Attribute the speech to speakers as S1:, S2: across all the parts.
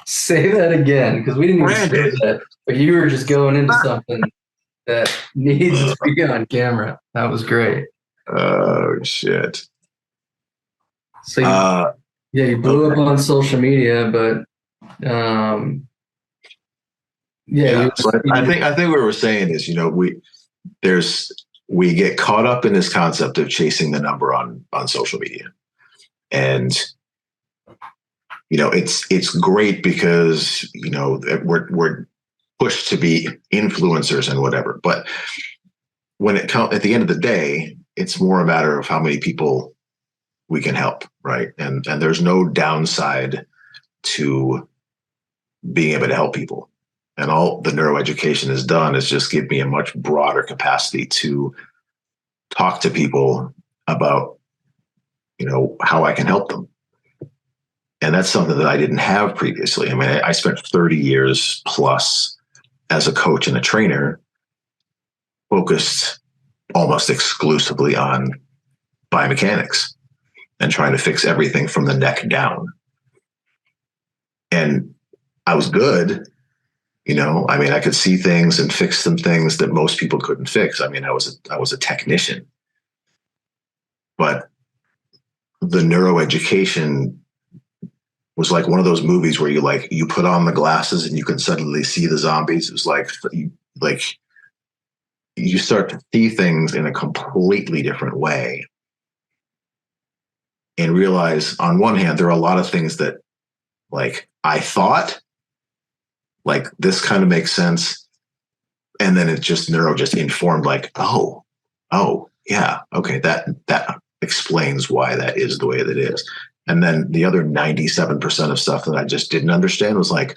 S1: Say that again, because we didn't even say
S2: Brandon.
S1: that, but you were just going into something that needs to be on camera. That was great.
S2: Oh, shit.
S1: So you blew up on social media, but
S2: So I think what we're saying is, we get caught up in this concept of chasing the number on social media, and it's great because we're pushed to be influencers and whatever, but when it comes at the end of the day, it's more a matter of how many people we can help, right? And there's no downside to being able to help people. And all the neuroeducation has done is just give me a much broader capacity to talk to people about, how I can help them. And that's something that I didn't have previously. I mean, I spent 30 years plus as a coach and a trainer, focused almost exclusively on biomechanics and trying to fix everything from the neck down. And I was good. I could see things and fix some things that most people couldn't fix. I mean, I was a technician, but the neuroeducation was like one of those movies where you put on the glasses and you can suddenly see the zombies. It was like you start to see things in a completely different way and realize, on one hand, there are a lot of things that I thought, this kind of makes sense. And then neuro just informed, oh yeah, okay, that explains why that is the way that it is. And then the other 97% of stuff that I just didn't understand was it's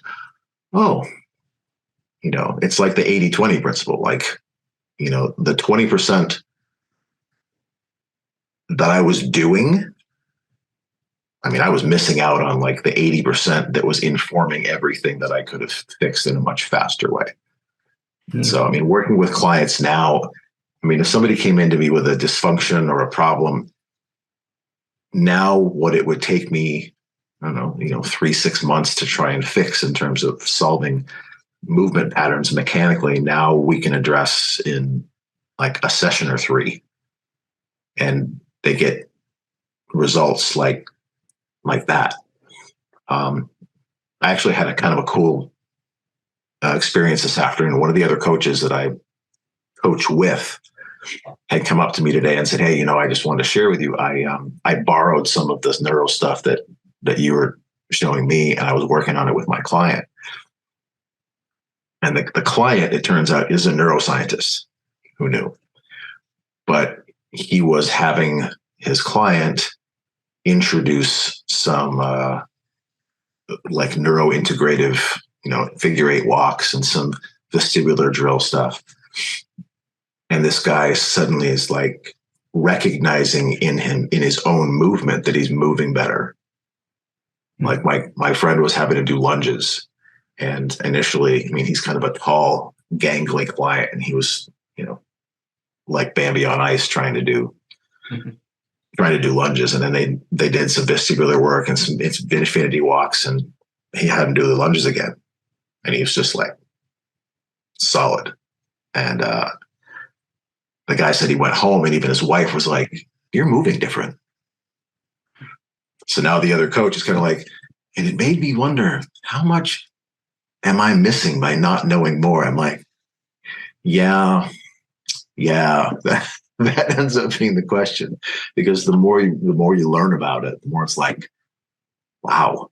S2: like the 80-20 principle. The 20% that I was doing, I was missing out on the 80% that was informing everything that I could have fixed in a much faster way. Mm-hmm. So, working with clients now, if somebody came into me with a dysfunction or a problem, now what it would take me, 3-6 months to try and fix in terms of solving movement patterns mechanically, now we can address in a session or 3. And they get results like that. I actually had a kind of a cool experience this afternoon. One of the other coaches that I coach with had come up to me today and said, "Hey, I just wanted to share with you. I borrowed some of this neuro stuff that you were showing me, and I was working on it with my client." And the client, it turns out, is a neuroscientist. Who knew? But he was having his client introduce some neuro-integrative, figure 8 walks and some vestibular drill stuff. And this guy suddenly is recognizing in his own movement that he's moving better. My friend was having to do lunges, and initially, he's kind of a tall, gangly client, and he was, like Bambi on ice trying to do lunges. And then they did some vestibular work and some infinity walks, and he had him do the lunges again. And he was just solid. And the guy said he went home, and even his wife was like, "You're moving different." So now the other coach is kind of and it made me wonder, how much am I missing by not knowing more? I'm like, yeah, that ends up being the question, because the more you learn about it, the more it's wow.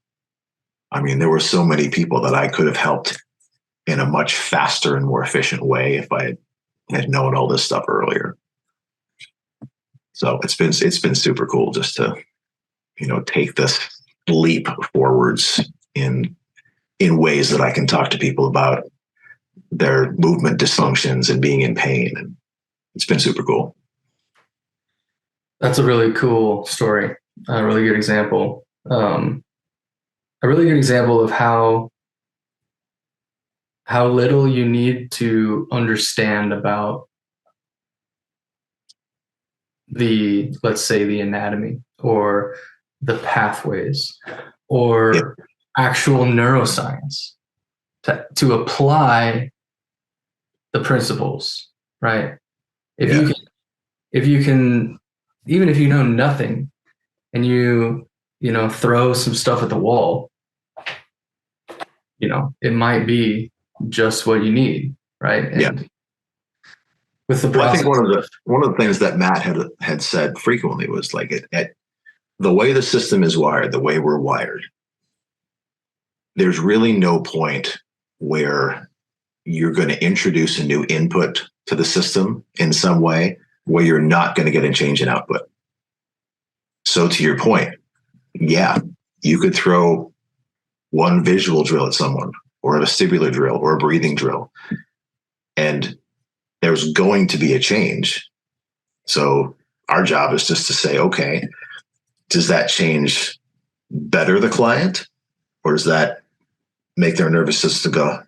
S2: There were so many people that I could have helped in a much faster and more efficient way if I had known all this stuff earlier. So it's been super cool just to, take this leap forwards in ways that I can talk to people about their movement dysfunctions and being in pain. And it's been super cool.
S1: That's a really cool story. A really good example. A really good example of how little you need to understand about let's say the anatomy or the pathways or actual neuroscience to apply the principles, right? If
S2: Yeah.
S1: you can, if you can, even if you know nothing and you know, throw some stuff at the wall, you know, it might be just what you need, right?
S2: Yeah.
S1: And with the
S2: Well, I think
S1: process
S2: one of the things that Matt had said frequently was like the way the system is wired, the way we're wired, there's really no point where you're going to introduce a new input to the system in some way where you're not going to get a change in output. So to your point, yeah, you could throw one visual drill at someone or a vestibular drill or a breathing drill, and there's going to be a change. So our job is just to say, okay, does that change better the client, or does that make their nervous system go,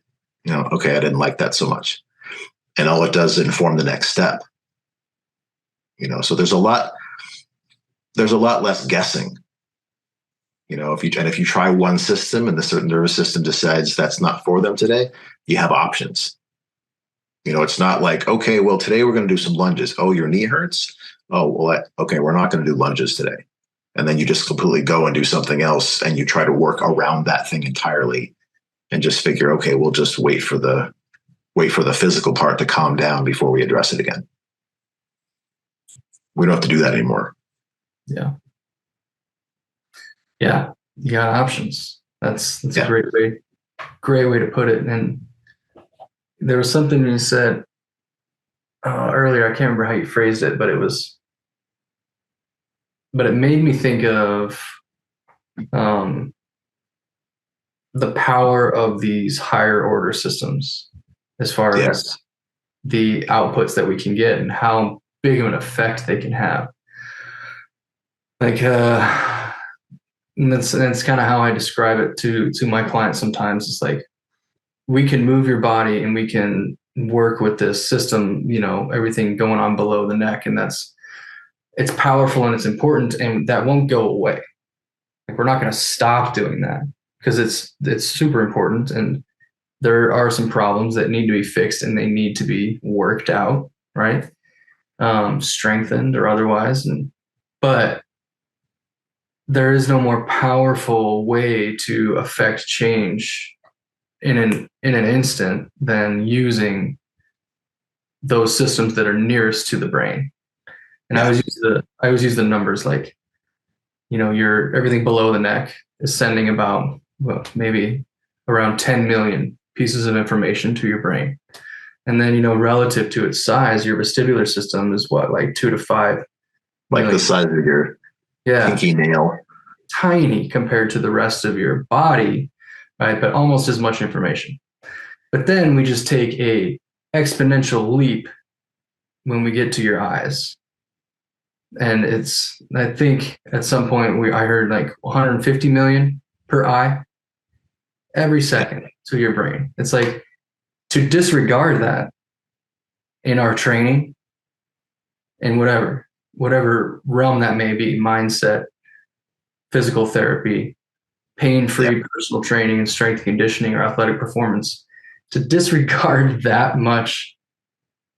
S2: okay, I didn't like that so much? And all it does is inform the next step. So there's a lot less guessing. If you try one system and the certain nervous system decides that's not for them today, you have options. It's not like, okay, well, today we're going to do some lunges. Oh, your knee hurts? Oh, well, okay, we're not going to do lunges today. And then you just completely go and do something else, and you try to work around that thing entirely and just figure, okay, we'll just wait for the physical part to calm down before we address it again. We don't have to do that anymore.
S1: Yeah. Yeah. You got options. That's a great way to put it. And there was something you said earlier. I can't remember how you phrased it, but it made me think of the power of these higher order systems as far as the outputs that we can get and how big of an effect they can have. Like, and that's kind of how I describe it to my clients sometimes. It's like, we can move your body and we can work with this system, everything going on below the neck. And it's powerful and it's important, and that won't go away. Like, we're not going to stop doing that because it's super important. And there are some problems that need to be fixed and they need to be worked out, right? Strengthened or otherwise. But there is no more powerful way to affect change in an instant than using those systems that are nearest to the brain. And I always use the numbers, like, your everything below the neck is sending about, well, maybe around 10 million pieces of information to your brain. And then, relative to its size, your vestibular system is what, like 2 to 5
S2: like
S1: million.
S2: The size of your pinky nail.
S1: Tiny compared to the rest of your body, right? But almost as much information. But then we just take a exponential leap when we get to your eyes. And I think at some point I heard like 150 million per eye every second to your brain. It's like, to disregard that in our training in whatever realm that may be, mindset, physical therapy, pain-free personal training and strength conditioning or athletic performance, to disregard that much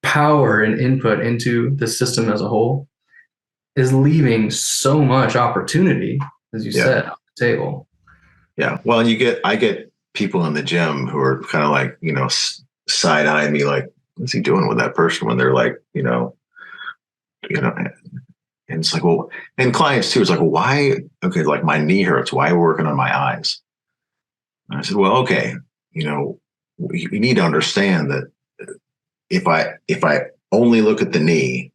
S1: power and input into the system as a whole is leaving so much opportunity, as you said, on the table.
S2: Yeah. Well, I get people in the gym who are kind of like, side-eyeing me like, what's he doing with that person, when they're like, and it's like, well, and clients too, it's like, well, why? Okay, like my knee hurts. Why are we working on my eyes? And I said, well, okay, you need to understand that if I only look at the knee,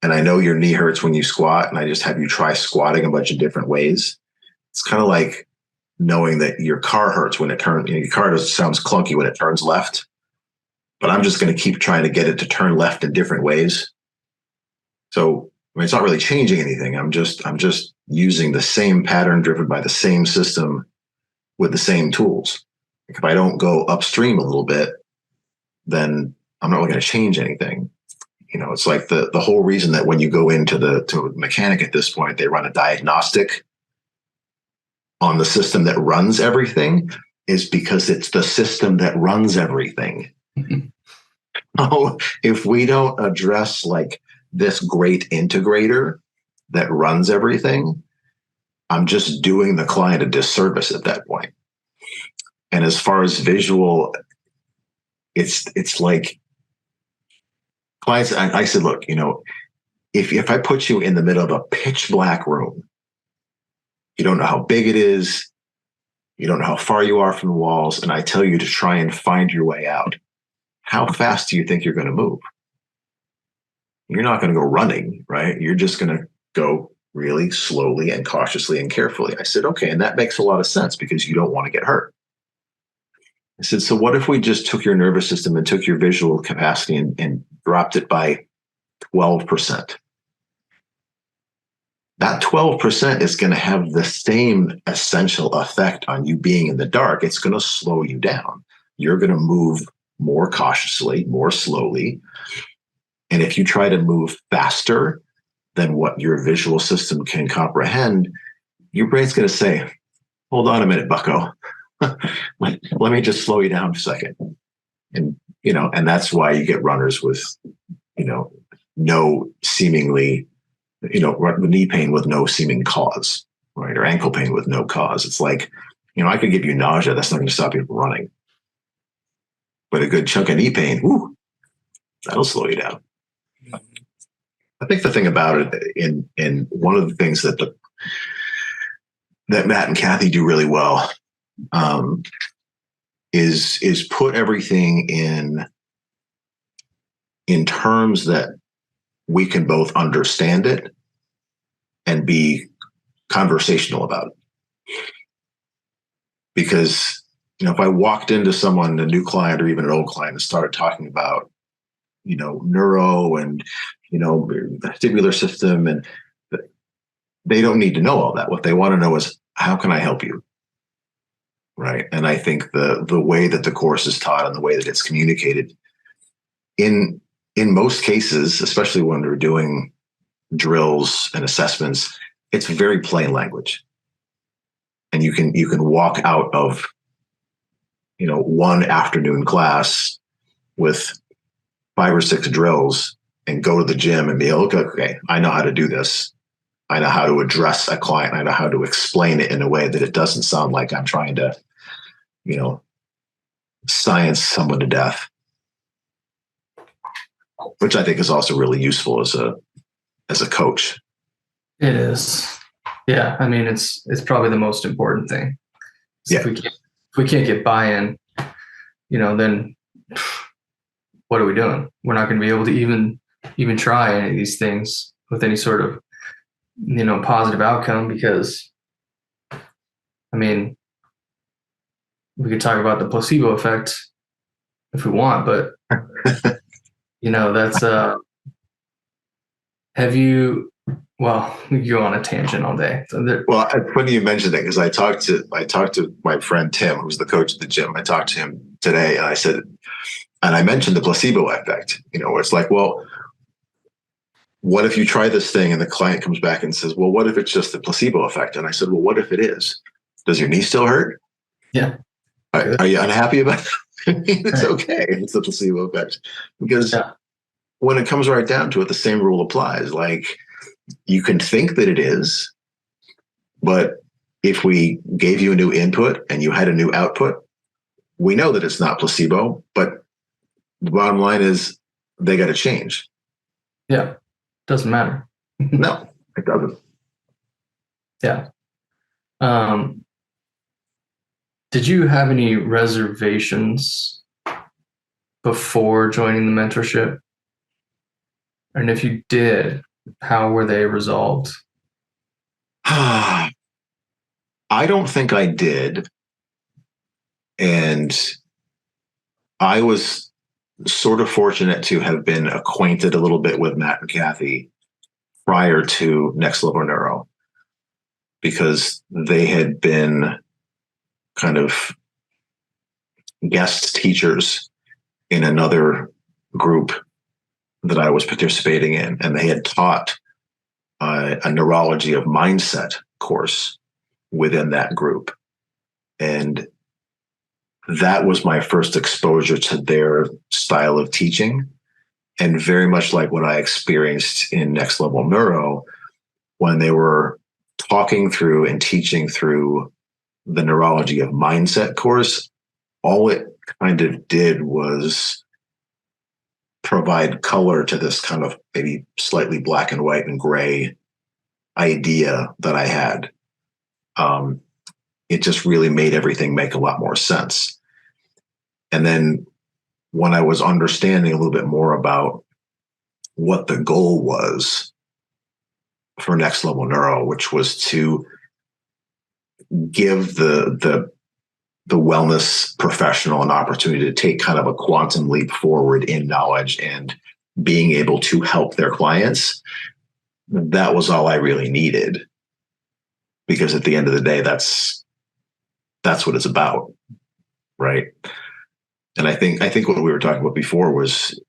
S2: and I know your knee hurts when you squat, and I just have you try squatting a bunch of different ways, it's kind of like knowing that your car hurts when it turns. Your car sounds clunky when it turns left, but I'm just going to keep trying to get it to turn left in different ways. So it's not really changing anything. I'm just using the same pattern driven by the same system with the same tools. If I don't go upstream a little bit, then I'm not really going to change anything. It's like the whole reason that when you go to a mechanic at this point, they run a diagnostic on the system that runs everything is because it's the system that runs everything. Oh, if we don't address like this great integrator that runs everything, I'm just doing the client a disservice at that point. And as far as visual, it's like clients, I said, look, if I put you in the middle of a pitch black room, you don't know how big it is, you don't know how far you are from the walls, and I tell you to try and find your way out, how fast do you think you're going to move? You're not going to go running, right? You're just going to go really slowly and cautiously and carefully. I said, okay, and that makes a lot of sense because you don't want to get hurt. I said, so what if we just took your nervous system and took your visual capacity and dropped it by 12%? That 12% is going to have the same essential effect on you being in the dark. It's going to slow you down. You're going to move more cautiously, more slowly. And if you try to move faster than what your visual system can comprehend, your brain's going to say, hold on a minute, bucko. Let me just slow you down for a second. And, and that's why you get runners with, no seemingly, knee pain with no seeming cause, right? Or ankle pain with no cause. It's like, I could give you nausea. That's not going to stop you from running. But a good chunk of knee pain, that'll slow you down. I think the thing about it, in one of the things that Matt and Kathy do really well, is put everything in terms that we can both understand it and be conversational about it. Because, if I walked into someone, a new client or even an old client, and started talking about, neuro and, the vestibular system, and they don't need to know all that. What they want to know is, how can I help you? Right. And I think the way that the course is taught and the way that it's communicated in most cases, especially when we're doing drills and assessments, it's very plain language. And you can walk out of, one afternoon class with 5 or 6 drills and go to the gym and be like, okay, I know how to do this. I know how to address a client. I know how to explain it in a way that it doesn't sound like I'm trying to, science someone to death, which I think is also really useful as a coach.
S1: It is. Yeah. I mean, it's probably the most important thing. So
S2: yeah.
S1: If we can't get buy-in, then what are we doing? We're not going to be able to even try any of these things with any sort of, positive outcome, because, I mean, we could talk about the placebo effect if we want, but, that's, we go on a tangent all day. So
S2: well, it's funny you mentioned that, because I talked to my friend Tim, who's the coach at the gym. I talked to him today, and I said, and I mentioned the placebo effect, where it's like, well, what if you try this thing and the client comes back and says, well, what if it's just the placebo effect? And I said, well, what if it is? Does your knee still hurt?
S1: Yeah.
S2: Are you unhappy about it? It's okay if it's the placebo effect, because when it comes right down to it, the same rule applies. Like, you can think that it is, but if we gave you a new input and you had a new output, we know that it's not placebo, but the bottom line is they got to change.
S1: Yeah. Doesn't matter.
S2: No, it doesn't.
S1: Yeah. Did you have any reservations before joining the mentorship? And if you did, how were they resolved?
S2: I don't think I did. And I was sort of fortunate to have been acquainted a little bit with Matt and Kathy prior to Next Level Neuro, because they had been kind of guest teachers in another group that I was participating in, and they had taught a neurology of mindset course within that group. And that was my first exposure to their style of teaching. And very much like what I experienced in Next Level Neuro, when they were talking through and teaching through the Neurology of Mindset course, all it kind of did was provide color to this kind of maybe slightly black and white and gray idea that I had. It just really made everything make a lot more sense. And then when I was understanding a little bit more about what the goal was for Next Level Neuro, which was to give the wellness professional an opportunity to take kind of a quantum leap forward in knowledge and being able to help their clients, that was all I really needed. Because at the end of the day, that's what it's about, right? And I think what we were talking about before was,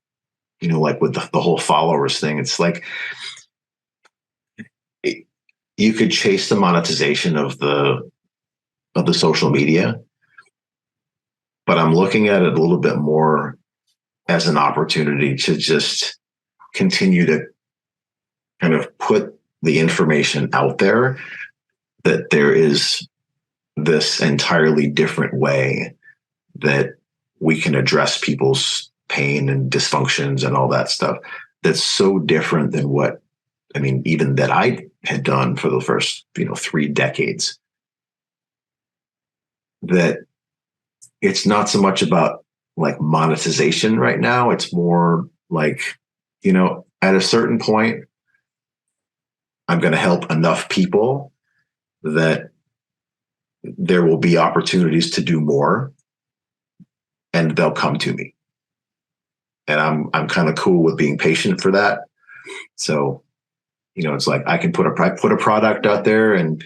S2: like with the whole followers thing, it's like you could chase the monetization of the social media, but I'm looking at it a little bit more as an opportunity to just continue to kind of put the information out there that there is this entirely different way that we can address people's pain and dysfunctions and all that stuff. That's so different than even that I had done for the first, 3 decades. That it's not so much about like monetization right now. It's more like, at a certain point, I'm going to help enough people that there will be opportunities to do more, and they'll come to me. And I'm kind of cool with being patient for that. So, it's like I can put a product out there, and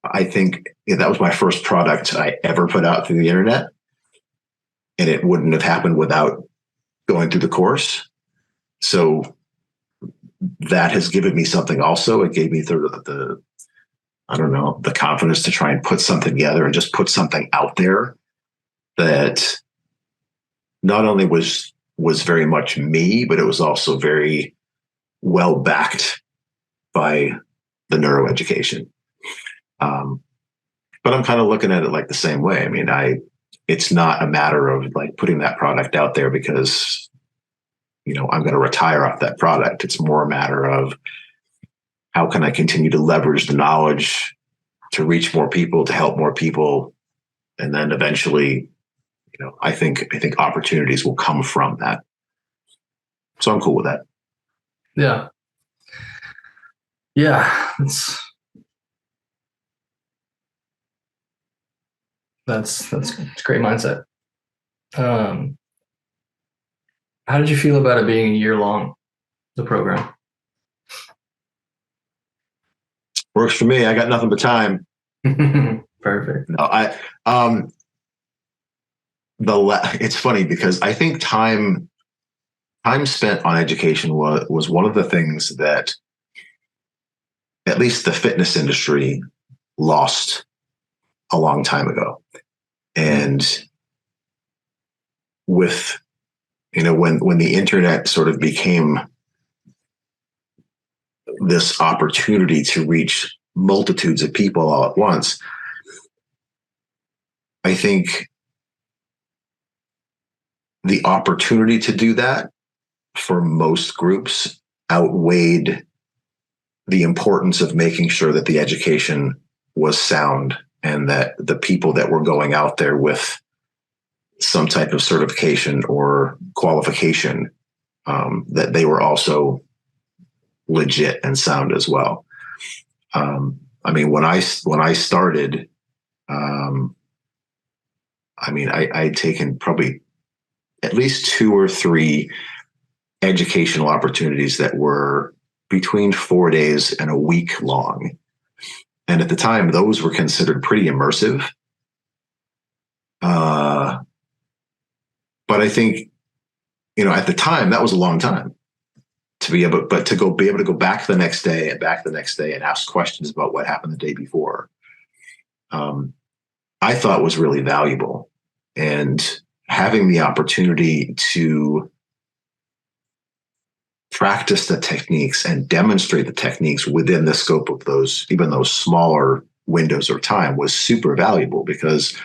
S2: I think that was my first product I ever put out through the internet, and it wouldn't have happened without going through the course. So that has given me something also. It gave me the confidence to try and put something together and just put something out there that not only was very much me, but it was also very well backed by the neuroeducation. But I'm kind of looking at it like the same way. I mean, it's not a matter of like putting that product out there because, I'm going to retire off that product. It's more a matter of how can I continue to leverage the knowledge to reach more people, to help more people. And then eventually, I think opportunities will come from that. So I'm cool with that.
S1: Yeah. Yeah. That's a great mindset. How did you feel about it being a year long, the program?
S2: Works for me. I got nothing but time.
S1: Perfect.
S2: No, it's funny because I think time spent on education was one of the things that at least the fitness industry lost a long time ago. And with, when the internet sort of became this opportunity to reach multitudes of people all at once, I think the opportunity to do that for most groups outweighed the importance of making sure that the education was sound and that the people that were going out there with some type of certification or qualification, that they were also legit and sound as well. When I started, I'd taken probably at least 2 or 3 educational opportunities that were between 4 days and a week long. And at the time, those were considered pretty immersive. But I think, at the time, that was a long time be able to go back the next day and ask questions about what happened the day before, I thought was really valuable. And having the opportunity to practice the techniques and demonstrate the techniques within the scope of even those smaller windows of time was super valuable, because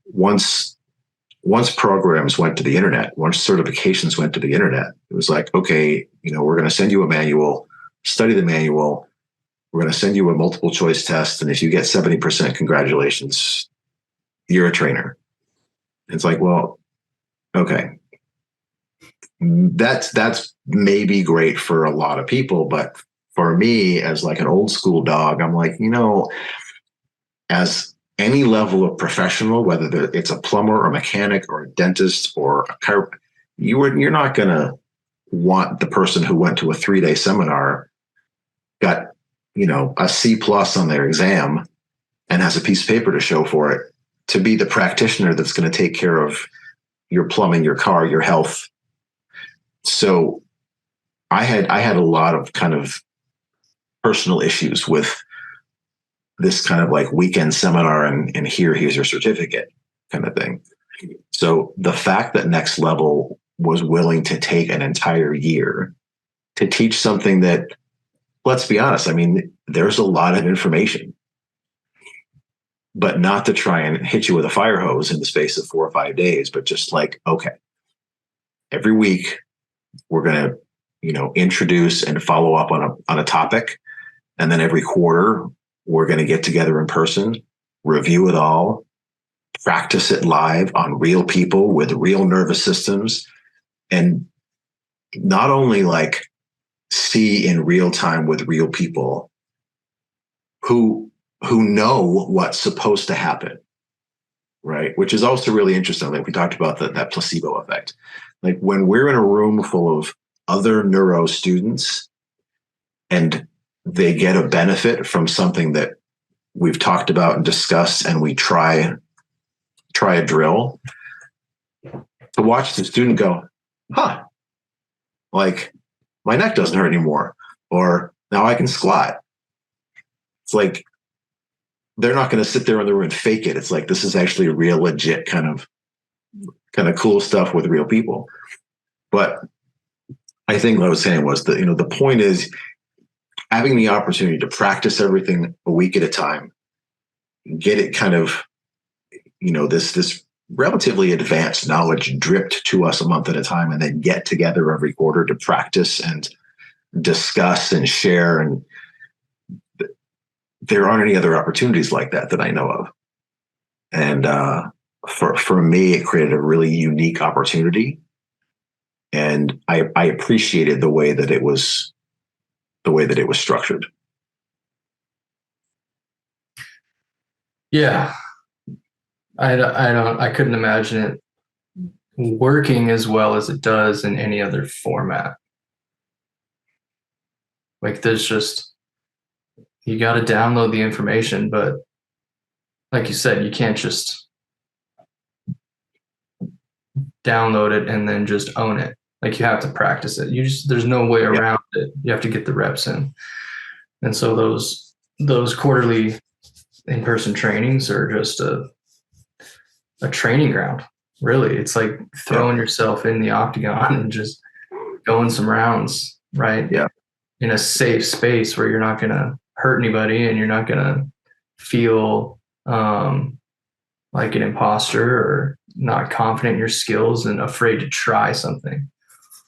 S2: once programs went to the internet, once certifications went to the internet, it was like, okay, we're going to send you a manual, study the manual. We're going to send you a multiple choice test. And if you get 70%, congratulations, you're a trainer. It's like, well, okay, that's maybe great for a lot of people, but for me, as like an old school dog, I'm like, as any level of professional, whether it's a plumber or a mechanic or a dentist or a chiropractor, you're not going to want the person who went to a 3-day seminar, got a C+ on their exam, and has a piece of paper to show for it, to be the practitioner that's going to take care of your plumbing, your car, your health. So I had a lot of kind of personal issues with this kind of like weekend seminar and here's your certificate kind of thing. So the fact that Next Level was willing to take an entire year to teach something that, let's be honest, I mean, there's a lot of information, but not to try and hit you with a fire hose in the space of 4 or 5 days, but just like, okay, every week we're going to, introduce and follow up on a topic. And then every quarter we're going to get together in person, review it all, practice it live on real people with real nervous systems, and not only like see in real time with real people who know what's supposed to happen, right? Which is also really interesting. Like we talked about that placebo effect. Like when we're in a room full of other neuro students and they get a benefit from something that we've talked about and discussed, and we try a drill, to watch the student go, like my neck doesn't hurt anymore, or now I can squat. It's like, they're not going to sit there in the room and fake it. It's like, this is actually real, legit kind of cool stuff with real people. But I think what I was saying was that, the point is having the opportunity to practice everything a week at a time, get it kind of, this relatively advanced knowledge dripped to us a month at a time, and then get together every quarter to practice and discuss and share. And there aren't any other opportunities like that I know of. And for me, it created a really unique opportunity. And I appreciated the way that it was structured.
S1: Yeah. I couldn't imagine it working as well as it does in any other format. Like you got to download the information, but like you said, you can't just download it and then just own it. Like you have to practice it. There's no way around it. You have to get the reps in. And so those quarterly in-person trainings are just a training ground. Really. It's like throwing yourself in the octagon and just going some rounds, right?
S2: Yeah.
S1: In a safe space where you're not going to hurt anybody and you're not going to feel like an imposter or not confident in your skills and afraid to try something.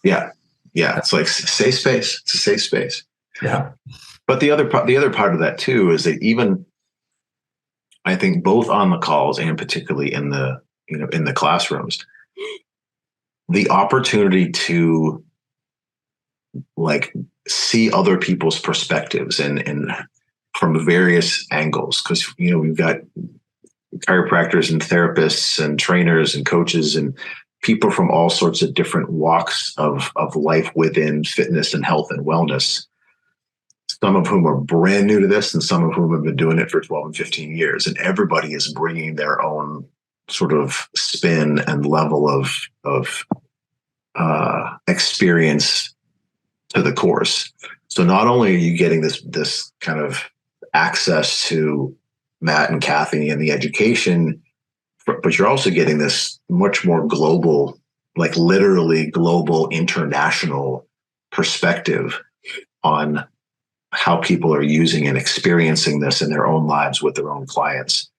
S2: Yeah. It's like safe space. It's a safe space.
S1: Yeah.
S2: But the other part of that too is that even I think both on the calls and particularly in the classrooms, the opportunity to like see other people's perspectives and from various angles, because we've got chiropractors and therapists and trainers and coaches and people from all sorts of different walks of life within fitness and health and wellness, some of whom are brand new to this and some of whom have been doing it for 12 and 15 years. And everybody is bringing their own sort of spin and level of experience to the course. So not only are you getting this kind of access to Matt and Kathy and the education, but you're also getting this much more global, like literally global, international perspective on how people are using and experiencing this in their own lives with their own clients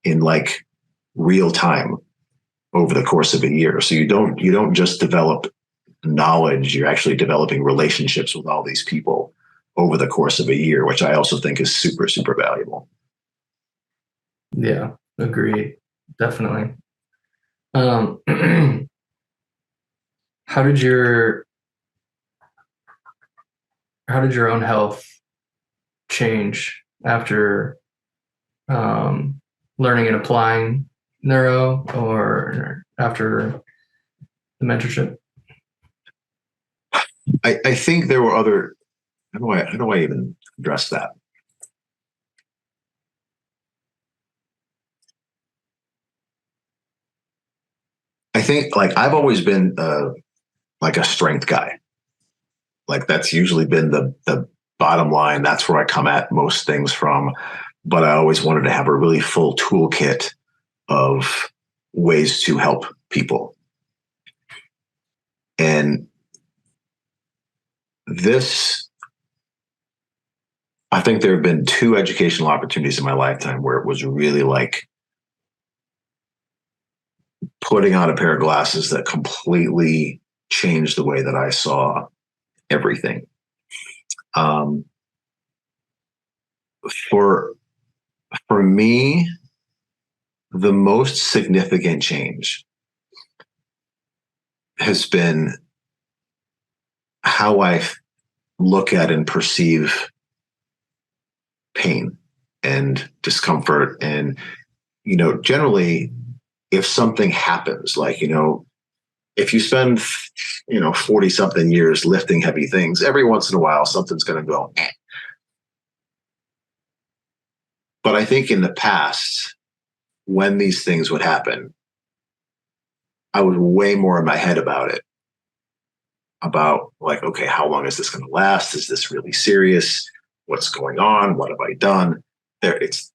S2: in like real time over the course of a year. So you don't just develop knowledge, you're actually developing relationships with all these people over the course of a year, which I also think is super, super valuable.
S1: Yeah, agreed. Definitely. How did your own health change after learning and applying neuro, or after the mentorship?
S2: I think there were other. How do I even address that? I think like I've always been like a strength guy. Like that's usually been the bottom line. That's where I come at most things from. But I always wanted to have a really full toolkit of ways to help people. And this, I think there have been 2 educational opportunities in my lifetime where it was really like putting on a pair of glasses that completely changed the way that I saw everything. For me, the most significant change has been how I look at and perceive pain and discomfort. And, generally, if something happens, like, if you spend, 40 something years lifting heavy things, every once in a while, something's going to go, eh. But I think in the past, when these things would happen, I was way more in my head about it. About like, okay, how long is this going to last? Is this really serious? What's going on? What have I done?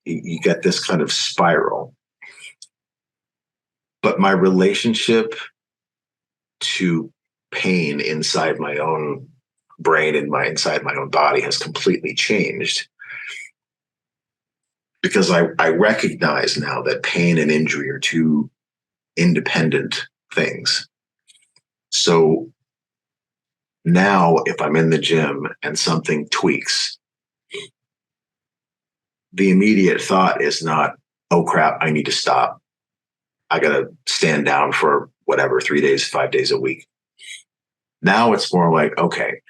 S2: You get this kind of spiral. But my relationship to pain inside my own brain and inside my own body has completely changed. Because I recognize now that pain and injury are 2 independent things. So now if I'm in the gym and something tweaks, the immediate thought is not, oh crap, I need to stop. I got to stand down for whatever, 3 days, 5 days a week. Now it's more like, okay,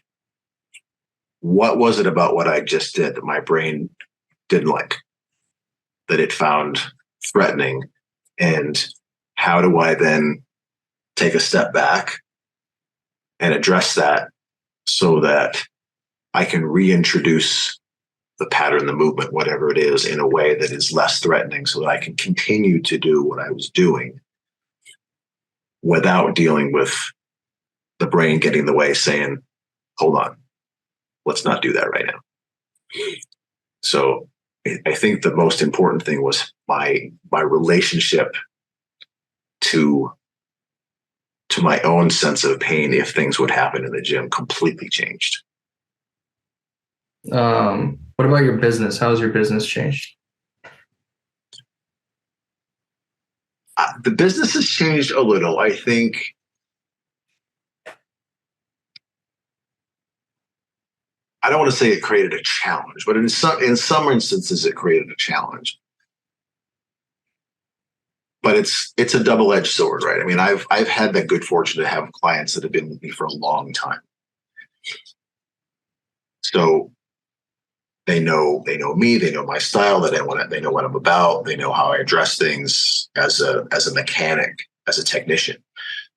S2: what was it about what I just did that my brain didn't like, that it found threatening? And how do I then take a step back and address that so that I can reintroduce the pattern, the movement, whatever it is, in a way that is less threatening so that I can continue to do what I was doing without dealing with the brain getting in the way saying, hold on, let's not do that right now. So I think the most important thing was my relationship to my own sense of pain if things would happen in the gym completely changed.
S1: What about your business? How has your business changed?
S2: The business has changed a little. I think I don't want to say it created a challenge, but in some instances it created a challenge. But it's a double-edged sword, right? I mean, I've had the good fortune to have clients that have been with me for a long time. So they know me, they know my style, they know what I'm about, they know how I address things as a mechanic, as a technician.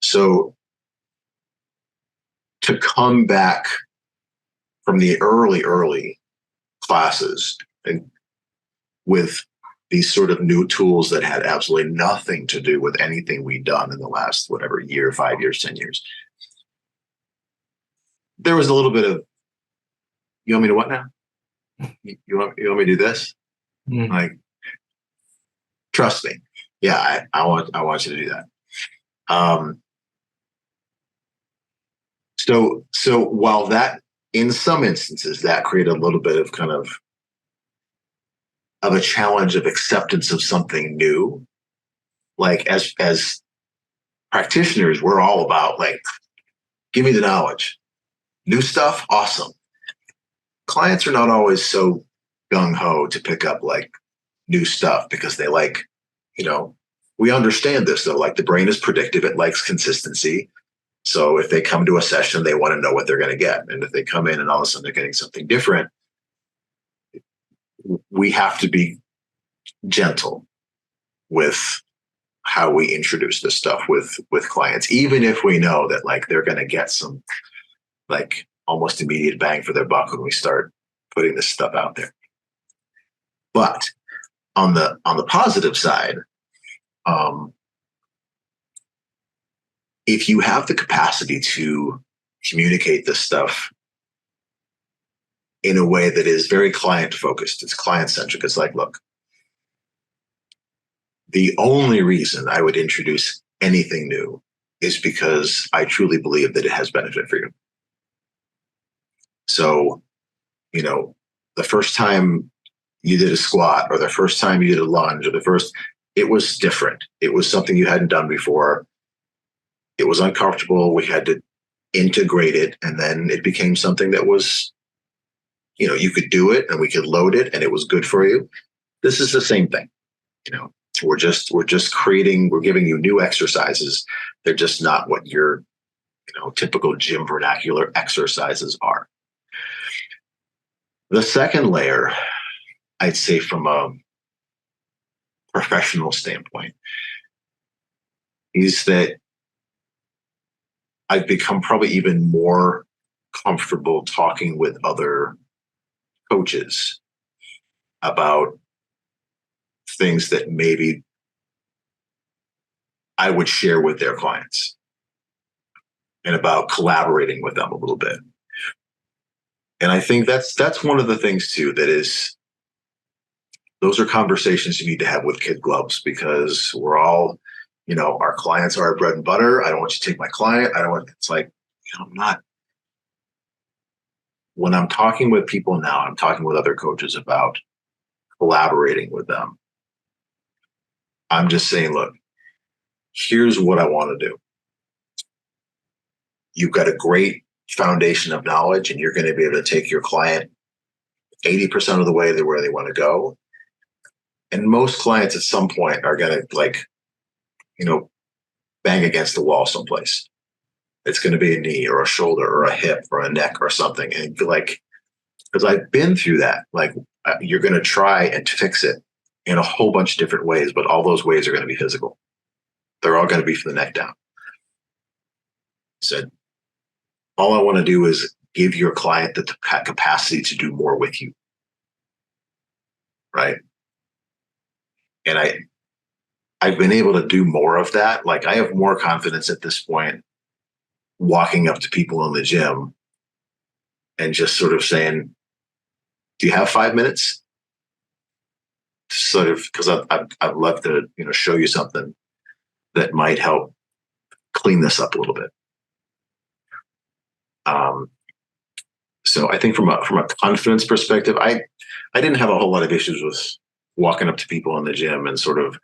S2: So to come back from the early classes and with these sort of new tools that had absolutely nothing to do with anything we'd done in the last, whatever, year, 5 years, 10 years. there was a little bit of, you want me to what now? You want me to do this?
S1: Mm.
S2: Like, trust me. Yeah, I want you to do that. So while that, in some instances, that created a little bit of kind of a challenge of acceptance of something new. Like as practitioners, we're all about like, give me the knowledge. New stuff, awesome. Clients are not always so gung-ho to pick up like new stuff because they like, we understand this though, like the brain is predictive, it likes consistency. So if they come to a session, they want to know what they're going to get. And if they come in and all of a sudden they're getting something different, we have to be gentle with how we introduce this stuff with clients, even if we know that like they're going to get some like almost immediate bang for their buck when we start putting this stuff out there. But on the positive side, if you have the capacity to communicate this stuff in a way that is very client focused, it's client centric. It's like, look, the only reason I would introduce anything new is because I truly believe that it has benefit for you. So, the first time you did a squat or the first time you did a lunge or it was different. It was something you hadn't done before. It was uncomfortable. We had to integrate it. And then it became something that was, you could do it and we could load it and it was good for you. This is the same thing. We're just we're giving you new exercises. They're just not what your, typical gym vernacular exercises are. The second layer, I'd say from a professional standpoint, is that I've become probably even more comfortable talking with other coaches about things that maybe I would share with their clients and about collaborating with them a little bit. And I think that's one of the things too, those are conversations you need to have with kid gloves, because we're all, our clients are our bread and butter. I don't want you to take my client. It's like, I'm not, when I'm talking with people now, I'm talking with other coaches about collaborating with them. I'm just saying, look, here's what I want to do. You've got a great foundation of knowledge and you're going to be able to take your client 80% of the way to where they want to go. And most clients at some point are going to bang against the wall someplace. It's going to be a knee or a shoulder or a hip or a neck or something. And because I've been through that, you're going to try and fix it in a whole bunch of different ways, but all those ways are going to be physical. They're all going to be from the neck down. I said, all I want to do is give your client the capacity to do more with you. Right. And I've been able to do more of that. Like I have more confidence at this point walking up to people in the gym and just sort of saying, do you have 5 minutes? Sort of, because I'd love to, show you something that might help clean this up a little bit. So I think from a confidence perspective, I didn't have a whole lot of issues with walking up to people in the gym and sort of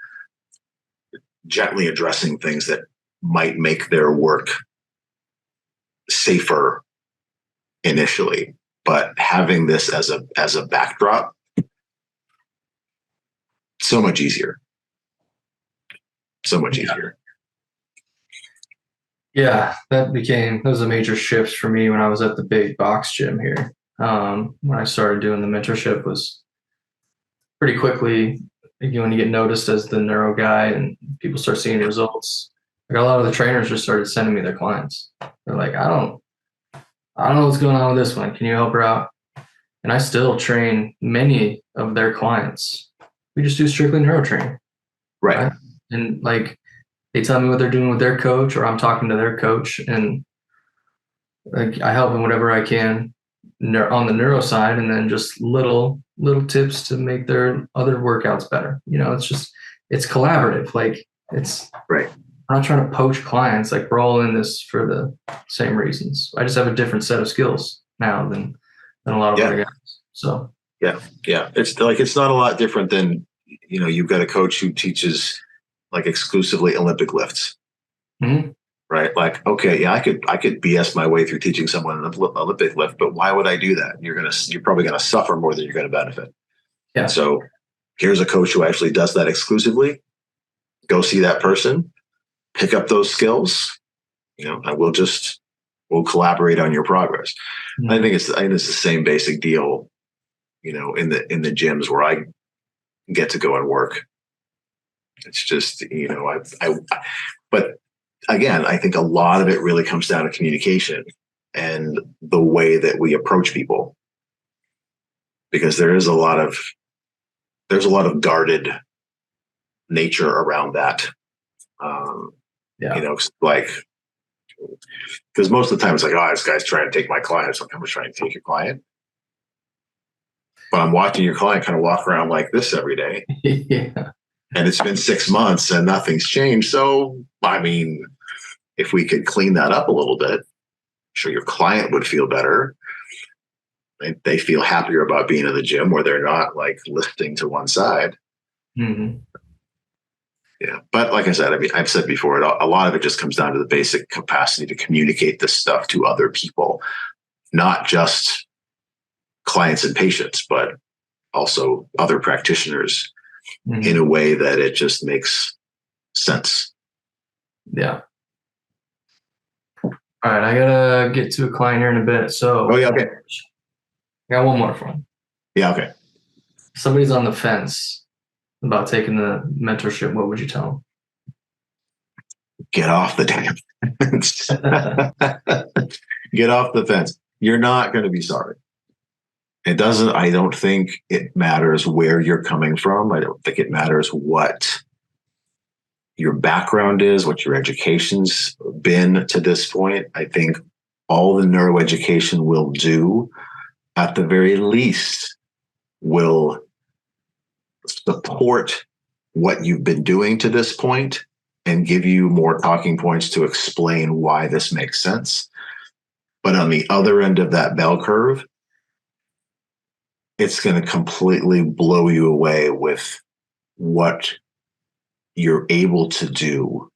S2: gently addressing things that might make their work safer initially, but having this as a backdrop, so much easier. So much easier.
S1: Yeah, that was a major shift for me when I was at the big box gym here. When I started doing the mentorship, was pretty quickly, when you get noticed as the neuro guy and people start seeing results, like a lot of the trainers just started sending me their clients. They're like, I don't know what's going on with this one. Can you help her out? And I still train many of their clients. We just do strictly neuro training.
S2: Right.
S1: And they tell me what they're doing with their coach, or I'm talking to their coach, and Like I help them whatever I can on the neuro side, and then just little tips to make their other workouts better. It's collaborative. Like it's
S2: Right.
S1: I'm not trying to poach clients. Like we're all in this for the same reasons. I just have a different set of skills now than a lot of other guys. So
S2: yeah. It's like, it's not a lot different than, you've got a coach who teaches like exclusively Olympic lifts.
S1: Mm-hmm.
S2: Right. Like, okay, yeah, I could BS my way through teaching someone an Olympic lift, but why would I do that? You're probably going to suffer more than you're going to benefit.
S1: Yeah.
S2: So here's a coach who actually does that exclusively. Go see that person, pick up those skills, and we'll collaborate on your progress. Mm-hmm. I think it's the same basic deal, in the gyms where I get to go and work. It's just, but again, I think a lot of it really comes down to communication and the way that we approach people, because there's a lot of guarded nature around that. Like, because most of the time it's like, oh, this guy's trying to take my client. It's like, I'm just trying to take your client. But I'm watching your client kind of walk around like this every day.
S1: Yeah.
S2: And it's been 6 months and nothing's changed. So, I mean, if we could clean that up a little bit, I'm sure your client would feel better. They feel happier about being in the gym where they're not like lifting to one side.
S1: Mm-hmm.
S2: Yeah. But like I said, I mean, I've said before, a lot of it just comes down to the basic capacity to communicate this stuff to other people, not just clients and patients, but also other practitioners, mm-hmm. in a way that it just makes sense.
S1: Yeah. All right. I got to get to a client here in a bit. So,
S2: oh, yeah. Okay.
S1: I got one more for him.
S2: Yeah. Okay.
S1: Somebody's on the fence about taking the mentorship. What would you tell them?
S2: Get off the damn fence. Get off the fence. You're not going to be sorry. I don't think it matters where you're coming from. I don't think it matters what your background is, what your education's been to this point. I think all the neuroeducation will do, at the very least, will support what you've been doing to this point and give you more talking points to explain why this makes sense. But on the other end of that bell curve, it's going to completely blow you away with what you're able to do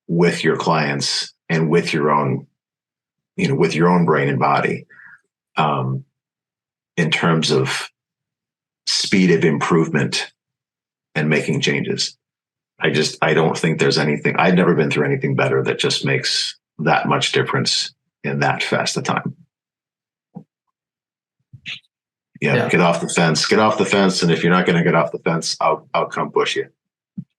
S2: with your clients and with your own, with your own brain and body, in terms of speed of improvement and making changes. I don't think there's anything, I've never been through anything better that just makes that much difference in that fast a time. Yeah. Get off the fence. And if you're not going to get off the fence, I'll come push you.